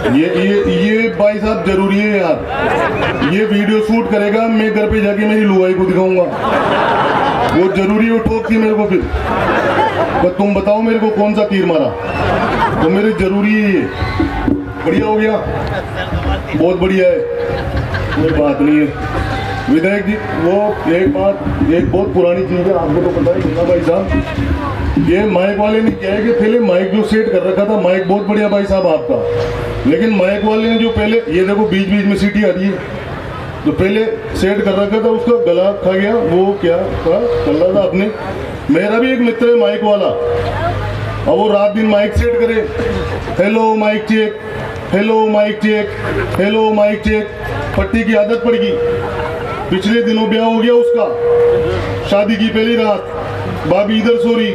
ये भाई साहब जरूरी है यार, ये वीडियो शूट करेगा, मैं घर पे जाके मेरी लुगाई को दिखाऊंगा, वो जरूरी है, ठोकती मेरे को फिर। तो तुम बताओ मेरे को कौन सा तीर मारा, तो मेरे जरूरी है ये। बढ़िया हो गया, बहुत बढ़िया है, कोई बात नहीं है। विधायक जी वो एक बहुत पुरानी चीज़ है, आपको तो पता है ना भाई साहब, ये माइक वाले ने क्या है कि पहले माइक जो सेट कर रखा था, माइक बहुत बढ़िया भाई साहब आपका, लेकिन माइक वाले ने जो पहले, ये देखो बीच बीच में सीटी आ रही है, जो पहले सेट कर रखा था उसका गला खा गया, वो क्या था कर रहा था आपने। मेरा भी एक मित्र है माइक वाला, अब वो रात दिन माइक सेट करे, hello mic check, hello mic check, hello mic check, पट्टी की आदत पड़ गई। पिछले दिनों ब्याह हो गया उसका, शादी की पहली रात, भाभी इधर सो रही,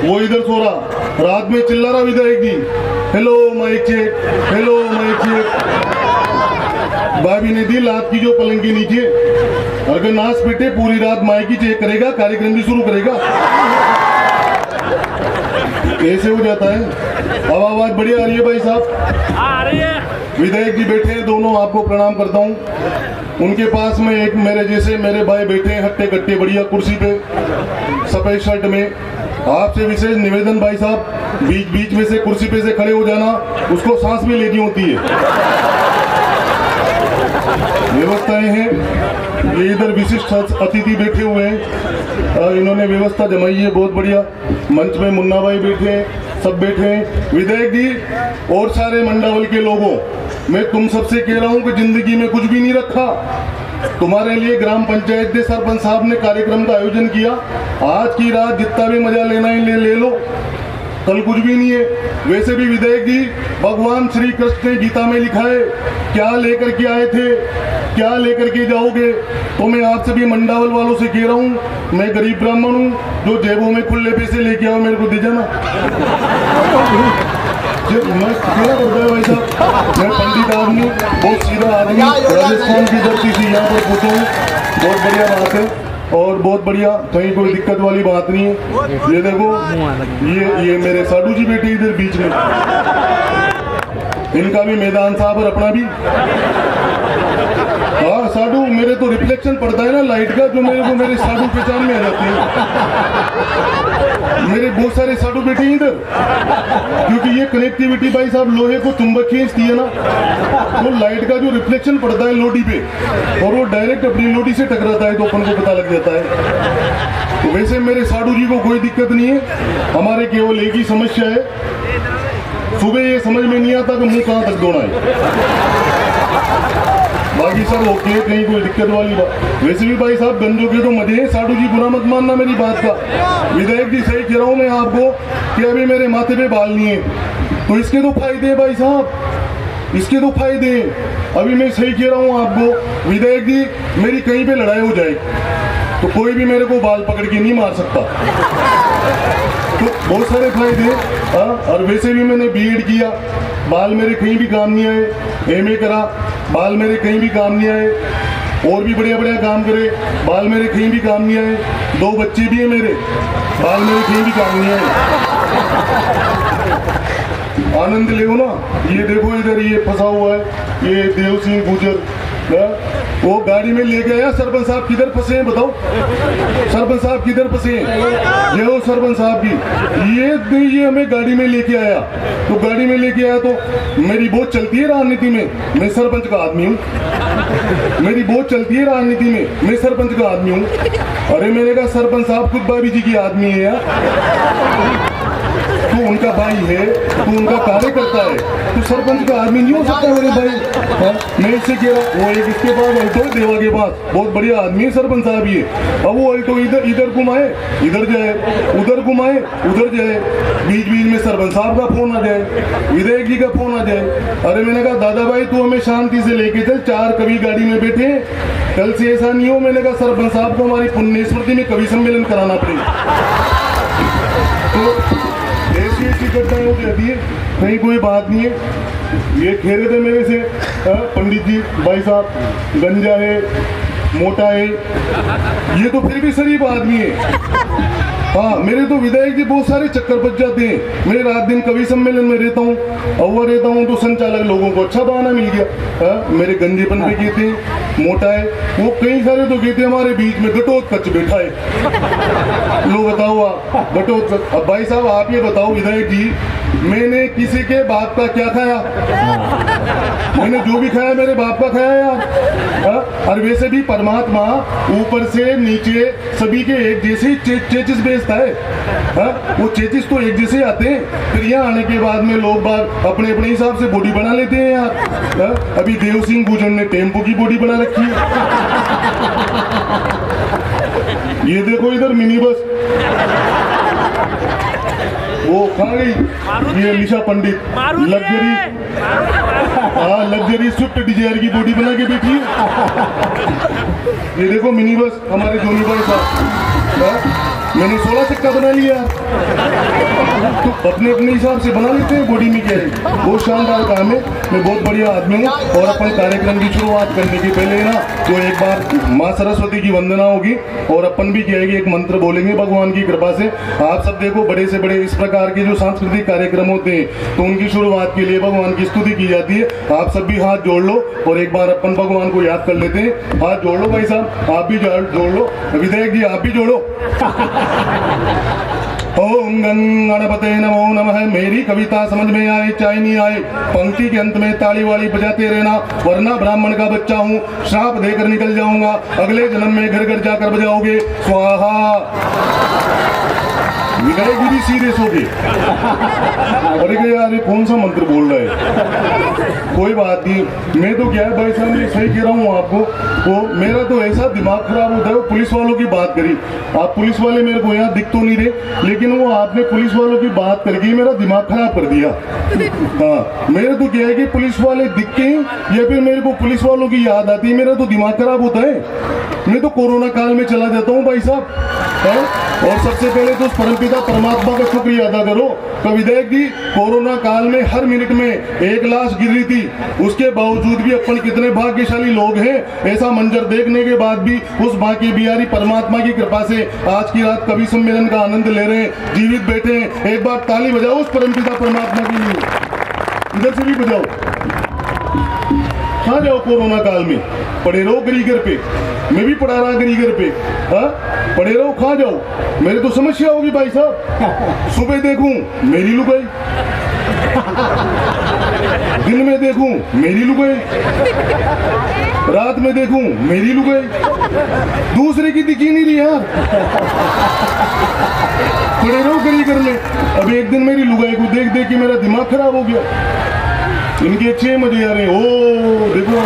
वो इधर सो रहा, रात में चिल्ला रहा विधायक जी, hello mic check, hello mic check. भाभी ने दी लात की जो पलंग के नीचे, अगर नाच पिटे पूरी रात माइक ही चेक करेगा, कार्यक्रम भी शुरू करेगा, ऐसे हो जाता है। अब आवाज बढ़िया आ रही है भाई साहब, आ रही है। विधायक जी बैठे हैं दोनों, आपको प्रणाम करता हूँ। उनके पास में एक मेरे जैसे मेरे भाई बैठे हैं, हट्टे कट्टे बढ़िया कुर्सी पे, सफेद शर्ट में। आपसे विशेष निवेदन भाई साहब, बीच बीच में से कुर्सी पे से खड़े हो जाना, उसको सांस भी लेनी होती है। व्यवस्थाएं हैं, ये इधर विशिष्ट अतिथि बैठे हुए हैं, इन्होंने व्यवस्था जमाई है बहुत बढ़िया। मंच में मुन्ना भाई बैठे हैं, सब बैठे हैं। विधायक जी और सारे मंडावल के लोगों, मैं तुम सबसे कह रहा हूं कि जिंदगी में कुछ भी नहीं रखा, तुम्हारे लिए ग्राम पंचायत के सरपंच साहब ने कार्यक्रम का आयोजन किया। आज की रात जितना भी मजा लेना है ले लो, कल कुछ भी नहीं है। वैसे भी विधायक जी, भगवान श्री कृष्ण ने गीता में लिखा है, क्या लेकर के आए थे क्या लेकर के जाओगे। तो मैं आप सभी मंडावल वालों से कह रहा हूँ, मैं गरीब ब्राह्मण हूँ, जो जेबों में खुले पैसे लेके आओ मेरे को दे जाना। मैं कहना पड़ता है भाई साहब, मैं पंडित आदमी, बहुत सीधा आदमी, राजस्थान की धरती से यहाँ पर पूछा हूँ, बहुत बढ़िया बात है और बहुत बढ़िया, कहीं कोई दिक्कत वाली बात नहीं है। ये देखो, ये मेरे साडू जी बेटे इधर बीच में, इनका भी मैदान साहब और अपना भी। हाँ साडू, मेरे तो रिफ्लेक्शन पड़ता है ना लाइट का, जो मेरे को मेरे साडू पहचान में आ जाते हैं। मेरे बहुत सारे साडू बेटे इधर, क्योंकि ये कनेक्टिविटी भाई साहब लोहे को चुंबक खींचती है ना, तो लाइट का जो रिफ्लेक्शन पड़ता है लोटी पे, और वो डायरेक्ट अपनी लोटी से टकराता है, तो अपन को पता लग जाता है। तो वैसे मेरे साडू जी को कोई दिक्कत नहीं है, हमारे केवल एक ही समस्या है, सुबह ये समझ में नहीं आता कि मुंह कहाँ तक धोना है। बाकी सब ओके, कहीं कोई दिक्कत वाली बात। वैसे भी भाई साहब गंजों के तो मजे हैं, साडू जी बुरा मत मानना मेरी बात का। विधायक जी सही कह रहा हूँ मैं आपको कि अभी मेरे माथे पे बाल नहीं है, तो इसके तो फायदे हैं भाई साहब, इसके तो फायदे हैं। अभी मैं सही कह रहा हूँ आपको विधायक जी, मेरी कहीं पे लड़ाई हो जाए तो कोई भी मेरे को बाल पकड़ के नहीं मार सकता, तो बहुत सारे फायदे। और वैसे भी मैंने बीएड किया, बाल मेरे कहीं भी काम नहीं आए। एमए करा, बाल मेरे कहीं भी काम नहीं आए। और भी बढ़िया बढ़िया काम करे, बाल मेरे कहीं भी काम नहीं आए। 2 बच्चे भी हैं मेरे, बाल मेरे कहीं भी काम नहीं आए। आनंद ले ना, ये देखो इधर ये फंसा हुआ है, ये देव सिंह गुजर, वो गाड़ी में लेके आया। सरपंच साहब किधर फंसे हैं बताओ, सरपंच साहब किधर फंसे हैं, ये हो सरपंच साहब की, ये हमें गाड़ी में लेके आया। तो गाड़ी में लेके आया तो मेरी बहुत चलती है राजनीति में, मैं सरपंच का आदमी हूँ, मेरी बहुत चलती है राजनीति में, मैं सरपंच का आदमी हूँ। अरे मैंने कहा सरपंच साहब खुद भाभी जी की आदमी है यार, तू उनका भाई है, तू उनका कार्य करता है, तू सरपंच का आदमी नहीं हो सकता मेरे भाई। मैं इससे कह रहा, वो एक इसके पास अल्टो है देवा के पास, बहुत बढ़िया आदमी है सरपंच साहब ये। अब वो अल्टो इधर घुमाए इधर जाए, उधर घुमाए उधर जाए, बीच बीच में सरपंच साहब का फोन आ जाए, विधायक जी का फोन आ जाए। अरे मैंने कहा दादा भाई तू हमें शांति से लेके चल, 4 कवि गाड़ी में बैठे, कल से ऐसा नहीं हो। मैंने कहा सरपंच साहब को हमारी पुण्य स्मृति में कवि सम्मेलन कराना पड़ेगा। तो ऐसी घटनाएं हो जाती है, कहीं कोई बात नहीं है। ये कह रहे थे मेरे से पंडित जी भाई साहब, गंजा है, मोटा है, ये तो फिर भी शरीफ आदमी है। हाँ, मेरे तो विधायक जी बहुत सारे चक्कर बच जाते हैं। मैं रात दिन कवि सम्मेलन में रहता हूँ, अव्वल रहता हूँ, तो संचालक लोगों को अच्छा बहाना मिल गया। हाँ, मेरे गंजेपन पे कहते हैं, मोटा है वो, कई सारे तो कहते हैं हमारे बीच में घटोत्कच बैठा है। लो बताओ आप, घटोत्कच। अब भाई साहब आप ये बताओ विधायक जी, मैंने किसी के बाप का क्या खाया? मैंने जो भी खाया मेरे बाप का खाया यार। और वैसे भी परमात्मा ऊपर से नीचे सभी के एक जैसे ही चेचिस भेजता है। वो चेचिस तो एक जैसे आते हैं, फिर यहाँ आने के बाद में लोग बाग अपने अपने हिसाब से बॉडी बना लेते हैं यार। अभी देव सिंह गुजर ने टेम्पो की बॉडी बना रखी है। ये देखो इधर मिनी बस, वो कहाँ गई? ये निशा पंडित लग्जरी, हाँ लग्जरी स्विफ्ट डिजायर की बॉडी बना के बैठी है। ये देखो मिनी बस हमारे धोनी भाई साहब, मैंने 16 चक्का बना लिया। तो अपने अपने हिसाब से बना लेते हैं, बॉडी में क्या है। बहुत शानदार काम है, मैं बहुत बढ़िया आदमी हूँ। और अपन कार्यक्रम की शुरुआत करने के पहले ना तो एक बार माँ सरस्वती की वंदना होगी और अपन भी क्या है कि एक मंत्र बोलेंगे भगवान की कृपा से। आप सब देखो बड़े से बड़े इस प्रकार के जो सांस्कृतिक कार्यक्रम होते हैं तो उनकी शुरुआत के लिए भगवान की स्तुति की जाती है। आप सब भी हाथ जोड़ लो और एक बार अपन भगवान को याद कर लेते हैं। हाथ जोड़ लो भाई साहब, आप भी जोड़ लो, विधायक जी आप भी जोड़ो। ओम गणपते नमो नमः। मेरी कविता समझ में आए चाहे नहीं आए, पंक्ति के अंत में ताली वाली बजाते रहना, वरना ब्राह्मण का बच्चा हूँ, श्राप देकर निकल जाऊंगा। अगले जन्म में घर घर जाकर बजाओगे स्वाहा। विधायक जी भी सीरियस हो गए। अरे यार ये कौन सा मंत्र बोल रहा है? कोई बात नहीं, मैं तो क्या है भाई साहब, मैं सही कह रहा हूँ आपको। वो मेरा तो ऐसा दिमाग खराब होता है। वो पुलिस वालों की बात करी, आप पुलिस वाले मेरे को यहाँ दिख तो नहीं रहे, लेकिन वो आपने पुलिस वालों की बात करके मेरा दिमाग खराब कर दिया। हाँ, मेरे तो क्या है कि पुलिस वाले दिख के या फिर मेरे को पुलिस वालों की याद आती है, मेरा तो दिमाग खराब होता है। मैं तो कोरोना काल में चला जाता हूँ भाई साहब। और सबसे पहले तो उस परमपिता परमात्मा का शुक्रिया अदा करो। तो विधायक जी, कोरोना काल में हर मिनट में एक लाश गिर रही थी, उसके बावजूद भी अपन कितने भाग्यशाली लोग हैं। ऐसा मंजर देखने के बाद भी उस बांके बिहारी परमात्मा की कृपा से आज की रात कवि सम्मेलन का आनंद ले रहे हैं, जीवित बैठे हैं। एक बार ताली बजाओ उस परमपिता परमात्मा के लिए, इधर से भी बजाओ। कहाँ जाओ कोरोना काल में? पड़े रहो गरीगर पे, मैं भी पढ़ा रहा गरीगर पे। हाँ, पड़े रहो, खा जाओ। मेरे तो समस्या होगी भाई साहब। सुबह देखूं मेरी लुगाई, दिन में देखूं मेरी लुगाई, रात में देखूं मेरी लुगाई, दूसरे की दिखी नहीं रही यार। पड़े रहो गरीगर में। अब एक दिन मेरी लुगाई को देख देख के मेरा दिमाग खराब हो गया। इनके अच्छे मजे आ रहे हैं, ओ देखो।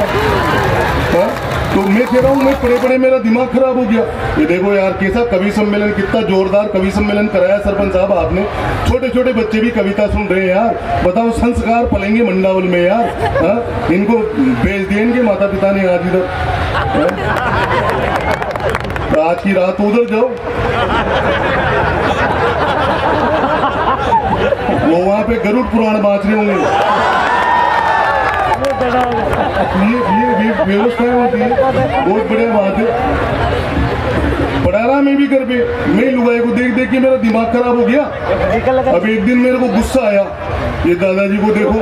हाँ, तो मैं कह रहा हूँ, मैं पड़े पड़े मेरा दिमाग खराब हो गया। ये देखो यार कैसा कवि सम्मेलन, कितना जोरदार कवि सम्मेलन कराया सरपंच साहब आपने। छोटे छोटे बच्चे भी कविता सुन रहे हैं यार। बताओ संस्कार पलेंगे मंडावल में यार। हाँ, इनको भेज दिए इनके माता पिता ने आज इधर। तो आज की रात उधर जाओ, वो वहां पे गरुड़ पुराण बाँच रहे होंगे। ये व्यवस्था होती है, बहुत बढ़िया बात है। पढ़ारा में भी कर पे, मैं लुगाई को देख देख के मेरा दिमाग खराब हो गया। अब एक दिन मेरे को गुस्सा आया, ये दादाजी को देखो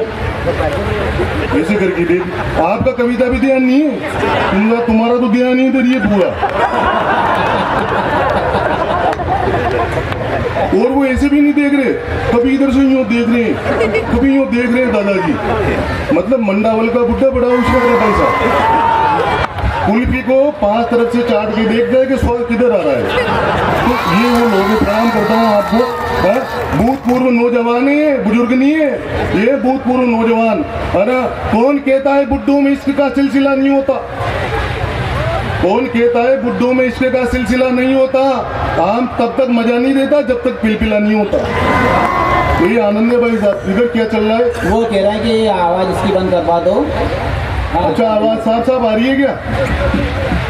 ऐसे करके देख। आपका कविता भी ध्यान नहीं है, तुम्हारा तो ध्यान नहीं इधर ये पूरा। और वो ऐसे भी नहीं देख रहे, कभी इधर से यूं देख रहे हैं, कभी यूं देख रहे हैं दादाजी। मतलब मंडावल का बुड्ढा बड़ा उसका पैसा। कुल्फी को 5 तरफ से चाट के देखता है कि स्वाद किधर आ रहा है। तो ये वो लोग, प्रणाम करता हूँ आपको। भूतपूर्व नौजवान है, बुजुर्ग नहीं है, ये भूतपूर्व नौजवान। अरे कौन कहता है बुड्ढों में इश्क का सिलसिला नहीं होता? कौन कहता है बुड्ढों में इश्क का सिलसिला नहीं होता? आम तब तक मजा नहीं देता जब तक पिलपिला नहीं होता। तो ये आनंद है भाई साहब। इधर क्या चल रहा है? वो कह रहा है कि आवाज इसकी बंद करवा दो। अच्छा, आवाज साफ साफ आ रही है क्या?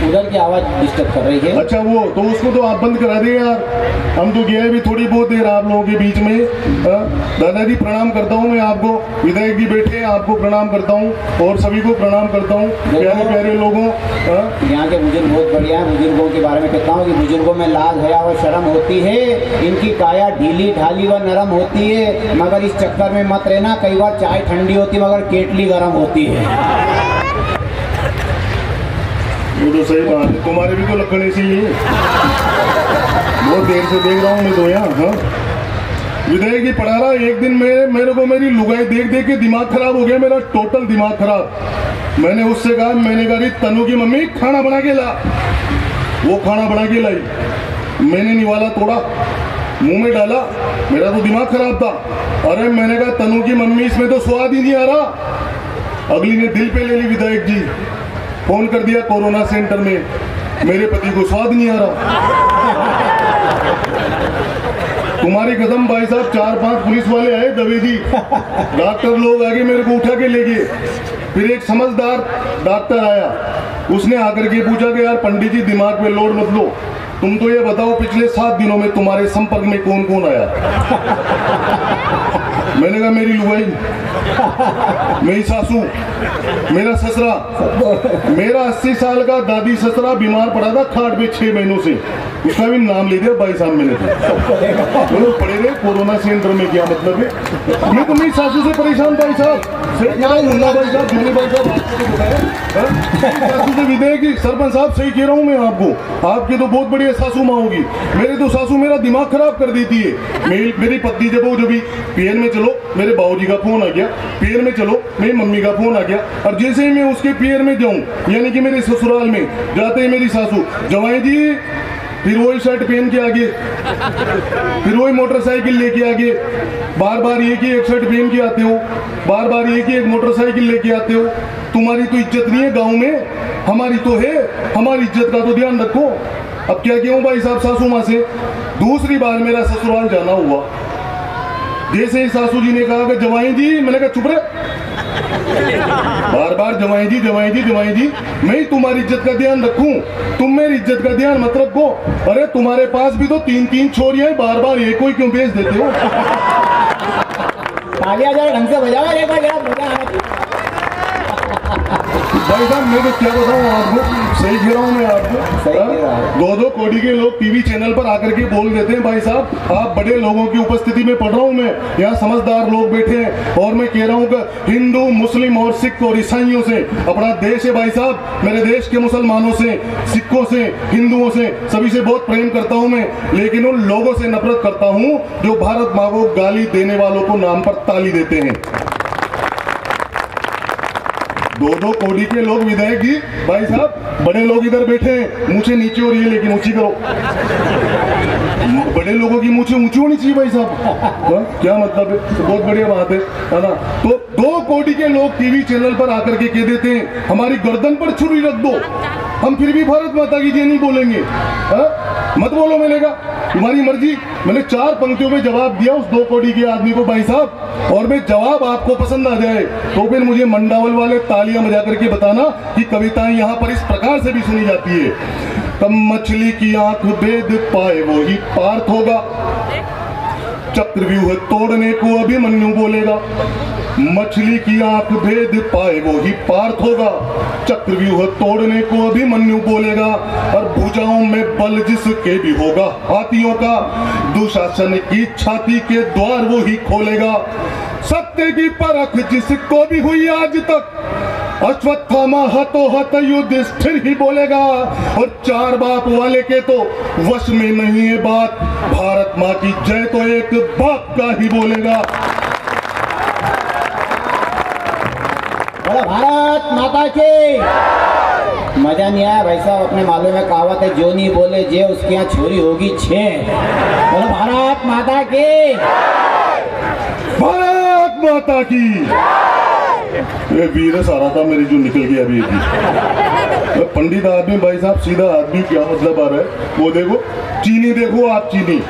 उधर की आवाज डिस्टर्ब कर रही है। अच्छा वो तो उसको तो आप बंद करा दे यार, हम तो गए भी थोड़ी बहुत देर आप लोगों के बीच में। दादाजी प्रणाम करता हूँ मैं आपको, विधायक जी बैठे हैं आपको प्रणाम करता हूँ और सभी को प्रणाम करता हूँ प्यारे प्यारे लोगों। यहाँ के बुजुर्ग बहुत बढ़िया हैं। बुजुर्गों के बारे में कहता हूँ कि बुजुर्गों में लाज हया व शर्म होती है, इनकी काया ढीली ढाली व नरम होती है, मगर इस चक्कर में मत रहना, कई बार चाय ठंडी होती मगर केटली गर्म होती है। वो तो सही बात है, तुम्हारे भी तो लक्षण ऐसे ही है, बहुत देर से देख रहा हूँ मैं तो यहाँ। हाँ विधायक जी पढ़ा रहा, एक दिन मेरे को मेरी लुगाई देख देख के दिमाग खराब हो गया मेरा, टोटल दिमाग खराब। मैंने उससे कहा, मैंने कहा तनु की मम्मी खाना बना के ला, वो खाना बना के लाई, मैंने निवाला तोड़ा मुंह में डाला, मेरा तो दिमाग खराब था। अरे मैंने कहा तनु की मम्मी इसमें तो स्वाद ही नहीं आ रहा। अगली ने दिल पे ले ली विधायक जी, फोन कर दिया कोरोना सेंटर में, मेरे पति को स्वाद नहीं आ रहा। तुम्हारी कसम भाई साहब 4-5 पुलिस वाले आए दबे दी, डॉक्टर लोग आगे मेरे को उठा के ले गए। फिर एक समझदार डॉक्टर आया, उसने आकर के पूछा कि यार पंडित जी दिमाग पे लोड मत लो, तुम तो ये बताओ पिछले 7 दिनों में तुम्हारे संपर्क में कौन कौन आया। मैंने कहा मेरी लुगाई, मेरी सासू, मेरा ससुरा, मेरा 80 साल का दादी ससुरा बीमार पड़ा था खाट पे 6 महीनों से, उसका भी नाम ले दिया भाई साहब मैंने तो पड़े रहे कोरोना सेंटर में। क्या मतलब है, मैं तो मेरी सासू से परेशान भाई साहब, मुन्ना भाई साहब, जूनी भाई साहब आपको बताया सासू से विधेयक की सरपंच साहब सही कह रहा हूँ मैं आपको, आपकी तो बहुत बढ़िया सासू माँ होगी, मेरे तो सासू मेरा दिमाग खराब कर देती है। मेरी पत्नी जब भी पीएन में चलो मेरे बाबूजी का फोन आ गया, पीएन में चलो मेरी मम्मी का फोन आ गया, और जैसे ही मैं उसके पीएन में जाऊं यानी कि मेरे ससुराल में जाते ही मेरी सासू जवाई जी, फिर वही शर्ट पहन के आगे, फिर वही मोटरसाइकिल लेके आगे, बार बार एक ही एक शर्ट पहन के आते हो, बार बार एक ही एक मोटरसाइकिल लेके आते हो, तुम्हारी तो इज्जत नहीं है गांव में, हमारी तो है, हमारी इज्जत का तो ध्यान रखो। अब क्या कहूँ भाई साहब सासू माँ से। दूसरी बार मेरा ससुराल जाना हुआ, जैसे ही सासू जी ने कहा कि जवाई जी, मैंने कहा चुप रहे, बार बार जवाई जी जवाई जी जवाई जी, मैं तुम्हारी इज्जत का ध्यान रखूं, तुम मेरी इज्जत का ध्यान मत रखो। अरे तुम्हारे पास भी तो 3-3 छोरियां हैं, बार बार एक कोई क्यों भेज देते हो। तालियां जरा ढंग से बजाओ, एक बार जरा मजा आना चाहिए। भाई साहब मैं तो क्या बताऊँ आपको, सही कह रहा हूँ मैं आपको। 2-2 कोटी के लोग टीवी चैनल पर आकर के बोल देते हैं भाई साहब, आप बड़े लोगों की उपस्थिति में पढ़ रहा हूँ मैं, यहाँ समझदार लोग बैठे हैं, और मैं कह रहा हूँ कि हिंदू मुस्लिम और सिख और ईसाइयों से अपना देश है भाई साहब, मेरे देश के मुसलमानों से, सिखों से, हिंदुओं से, सभी से बहुत प्रेम करता हूँ मैं, लेकिन उन लोगों से नफरत करता हूँ जो भारत माँ को गाली देने वालों को नाम पर ताली देते हैं। 2-2 कोटी के लोग विधायक जी भाई साहब, बड़े लोग इधर बैठे हैं, मूछें नीचे हो रही है लेकिन ऊंची करो, बड़े लोगों की मूछें ऊंची होनी चाहिए भाई साहब, क्या मतलब है, तो बहुत बढ़िया बात है ना। तो 2 कोटी के लोग टीवी चैनल पर आकर के कह देते हैं हमारी गर्दन पर छुरी रख दो, हम फिर भी भारत माता की जय नहीं बोलेंगे। मत बोलो, मैंने कहा तुम्हारी मर्जी। मैंने 4 पंक्तियों में जवाब दिया उस 2 कोटी के आदमी को भाई साहब, और मैं जवाब आपको पसंद आ जाए तो फिर मुझे मंडावल वाले तालियां बजा करके बताना कि कविताएं यहाँ पर इस प्रकार से भी सुनी जाती है। तब मछली की आंख भेद पाए वो ही पार्थ होगा, चक्रव्यूह तोड़ने को अभिमन्यु बोलेगा। मछली की आंख भेद पाए वो ही पार्थ होगा, चक्रव्यूह तोड़ने को अभिमन्यु बोलेगा। और भुजाओं में बल जिसके भी होगा हाथियों का, दुशासन की छाती के द्वार वो ही खोलेगा। सत्य की परख जिसको भी हुई आज तक, अश्वत्थामा हतो हत युधिष्ठिर ही बोलेगा। और 4 बाप वाले के तो वश में नहीं है बात, भारत माँ की जय तो एक बाप का ही बोलेगा। भारत माता की। मजा नहीं आया भाई साहब, अपने मालूम में कहावत है, जो नहीं बोले जे उसके यहाँ छोरी होगी 6। बोलो भारत माता की, भारत माता की। ये वीर सारा था मेरी जो निकल गया अभी। पंडित आदमी भाई साहब, सीधा आदमी, क्या मतलब आ रहा है वो देखो, चीनी देखो आप, चीनी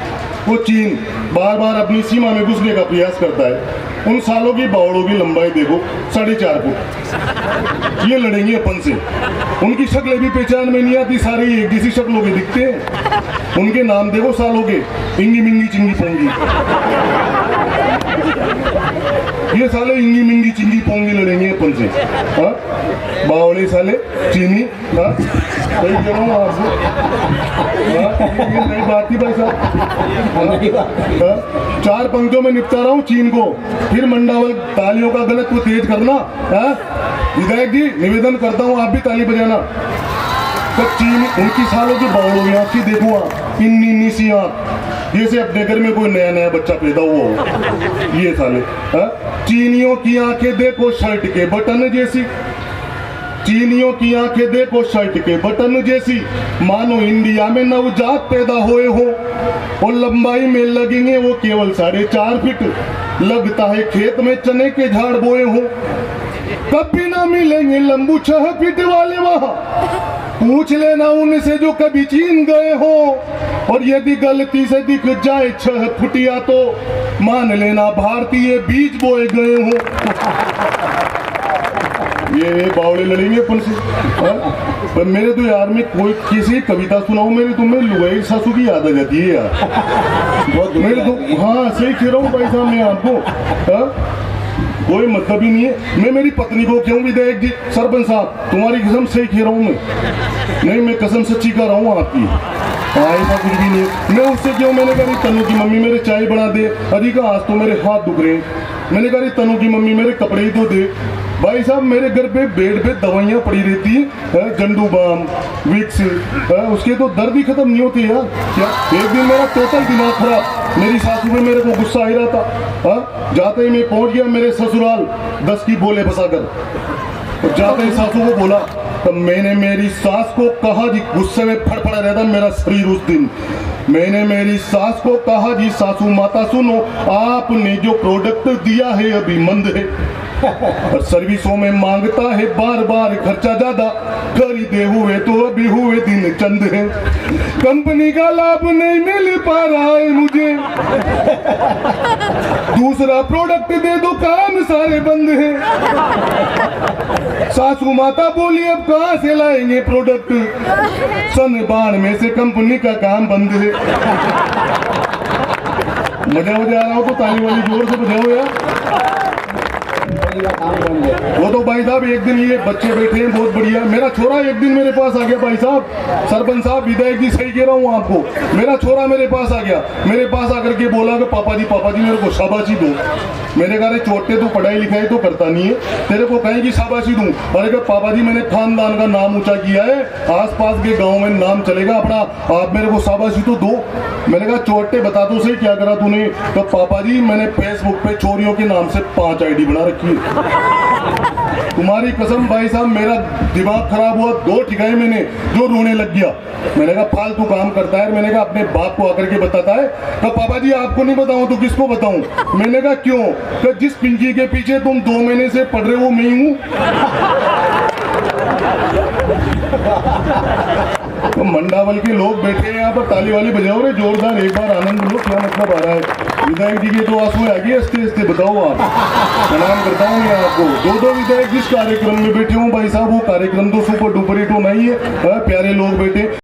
वो चीन बार बार अपनी सीमा में घुसने का प्रयास करता है। उन सालों की बावड़ों की लंबाई देखो 4.5 फुट। ये लड़ेंगे अपन से। उनकी शक्लें भी पहचान में नहीं आती, सारी एक जैसी शक्लों के दिखते हैं। उनके नाम देखो सालों के, इंगी मिंगी चिंगी पोंगी। ये साले इंगी मिंगी चिंगी पोंगी लड़ेंगे अपन से। हाँ, बावड़े साले चीनी। हाँ, सही कह रहा हूँ आपको। हाँ, ये नई बात थी भाई साहब। हाँ, 4 पंक्तियों में निपटा रहा हूँ चीन को, फिर मंडावल तालियों का गलत को तेज करना। हाँ, विधायक जी निवेदन करता हूँ आप भी ताली बजाना। तो चीन उनकी सालों की बावड़ों की आँख देखो, इन्नी सी आँख, जैसे अपने घर में कोई नया नया बच्चा पैदा हुआ हो। ये साले चीनियों की आंखें देखो शर्ट के बटन जैसी, चीनियों की आंखें देखो शर्ट के बटन जैसी, मानो इंडिया में नवजात पैदा हुए हो। और लंबाई में लगेंगे वो केवल 4.5 फीट, लगता है खेत में चने के झाड़ बोए हो। कभी ना मिलेंगे लंबू 6 फीट वाले वहां, पूछ लेना उनसे जो कभी चीन गए हो। और यदि गलती से दिख जाए 6 फुटिया तो मान लेना भारतीय बीज बोए गए हो। ये बावड़े लड़ेंगे अपन से। पर मेरे तो यार में कोई किसी कविता सुनाऊं, मेरे तो मैं लुगाई सासू की याद आ जाती है यार। मेरे तो हाँ सही कह रहा हूँ भाई साहब मैं आपको। कोई मतलब ही नहीं है। मैं मेरी पत्नी को क्यों विधायक जी, सरपंच साहब तुम्हारी कसम सही कह रहा हूँ मैं, नहीं मैं कसम सच्ची कर रहा हूँ आपकी। हाँ ऐसा कुछ भी नहीं। मैं उससे क्यों, मैंने कहा तनु की मम्मी मेरे चाय बना दे। अधिका आज तो मेरे हाथ दुख रहे हैं। मैंने कहा तनु की मम्मी मेरे कपड़े ही तो दे। भाई साहब मेरे घर पे बेड पे दवाइयाँ पड़ी रहती है, जंडू बाम, विक्स, उसके तो दर्द ही खत्म नहीं होती यार। क्या एक दिन मेरा टोटल दिमाग खराब, मेरी सासू में मेरे को गुस्सा आ रहा था। जाते ही मैं पहुंच गया मेरे ससुराल 10 की बोले बसाकर, जाते ही सासू को बोला। तब मैंने मेरी सास को कहा जी, गुस्से में फड़फड़ा रहता मेरा शरीर उस दिन। मैंने मेरी सास को कहा जी सासू माता सुनो, आपने जो प्रोडक्ट दिया है अभी मंद है और सर्विसों में मांगता है बार बार खर्चा ज्यादा, खरीदे हुए तो अभी हुए दिन चंद है, कंपनी का लाभ नहीं मिल पा रहा है मुझे, दूसरा प्रोडक्ट दे दो काम सारे बंद है। सासू माता बोली अब कहां से लाएंगे प्रोडक्ट, सन बाण में से कंपनी का काम बंद है। मजा आ रहा हो तो ताली वाली जोर से बजाओ यार। वो तो भाई साहब एक दिन ये बच्चे बैठे हैं बहुत बढ़िया, मेरा छोरा एक दिन मेरे पास आ गया भाई साहब, सरपंच साहब विधायक जी सही कह रहा हूँ आपको, मेरा छोरा मेरे पास आ गया, मेरे पास आकर के बोला कि पापा जी मेरे को शाबाशी दो। मैंने कहा चोटे तू पढ़ाई लिखाई तो करता नहीं है, तेरे को कहें कि शाबाशी दूं। अरे कहा पापा जी मैंने खानदान का नाम ऊंचा किया है, आसपास के गांव में नाम चलेगा अपना, आप मेरे को शाबाशी तो दो। मैंने कहा चोटे बता तो सही क्या करा तूने। तो पापा जी मैंने फेसबुक पे चोरियों के नाम से 5 ID बना रखी है। तुम्हारी कसम भाई साहब मेरा दिमाग खराब हुआ, 2 ठिकाए मैंने जो रोने लग गया। मैंने कहा फालतू काम करता है, मैंने कहा अपने बाप को आकर के बताता है। तो पापा जी आपको नहीं बताऊं तो किसको बताऊं। मैंने कहा क्यों, तो जिस पिंकी के पीछे तुम 2 महीने से पढ़ रहे हो मैं ही हूं। तो मंडावल के लोग बैठे हैं यहाँ पर, ताली वाली बजाओ रे जोरदार, एक बार आनंद लो। क्या मतलब आ रहा है, विधायक जी के तो आंसू आ गए हंसते हंसते, बताओ आप। प्रणाम करता हूँ मैं आपको। 2 विधायक जिस कार्यक्रम में बैठे हूँ भाई साहब, वो कार्यक्रम तो सुपर डुपर हिट होना ही है, प्यारे लोग बैठे।